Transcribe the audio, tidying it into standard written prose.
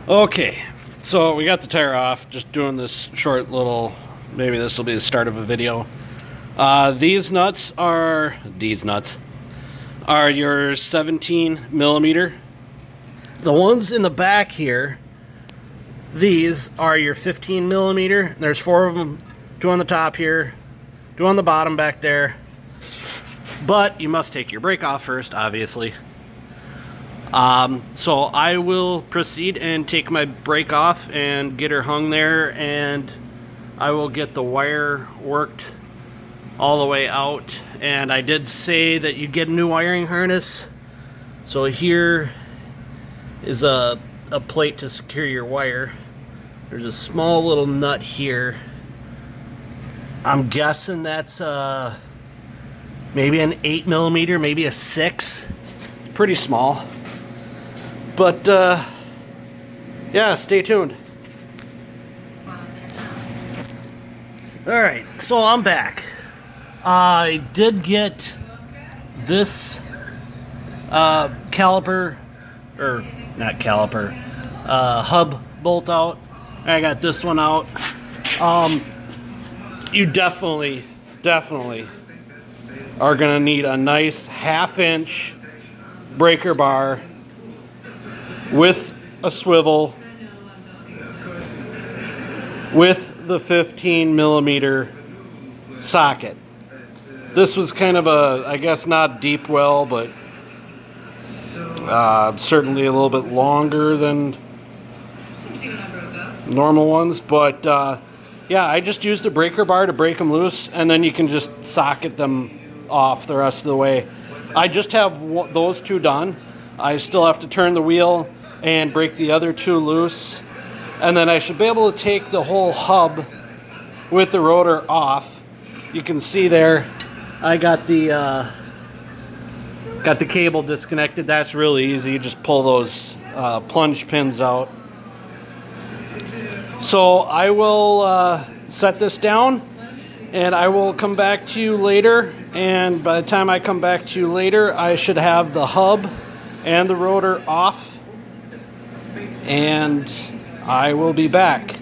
Okay, so we got the tire off, just doing this short little, maybe this will be the start of a video. These nuts are your 17 millimeter. The ones in the back here, these are your 15 millimeter. There's 4 of them, 2 on the top here, 2 on the bottom back there. But you must take your brake off first, obviously. So I will proceed and take my brake off and get her hung there, and I will get the wire worked all the way out. And I did say that you get a new wiring harness. So here is a plate to secure your wire. There's a small little nut here. I'm guessing that's maybe an 8 millimeter, maybe a 6. Pretty small. But yeah, stay tuned. Alright, so I'm back. I did get this caliper, or not caliper, hub bolt out. I got this one out. You definitely are gonna need a nice 1/2 inch breaker bar with a swivel with the 15 millimeter socket. This was kind of a, I guess not deep well, but certainly a little bit longer than normal ones. But yeah, I just used a breaker bar to break them loose, and then you can just socket them off the rest of the way. I just have those 2 done. I still have to turn the wheel and break the other 2 loose, and then I should be able to take the whole hub with the rotor off. You can see there I got the cable disconnected. That's really easy. You just pull those plunge pins out. So I will set this down, and I will come back to you later, and by the time I come back to you later, I should have the hub and the rotor off, and I will be back.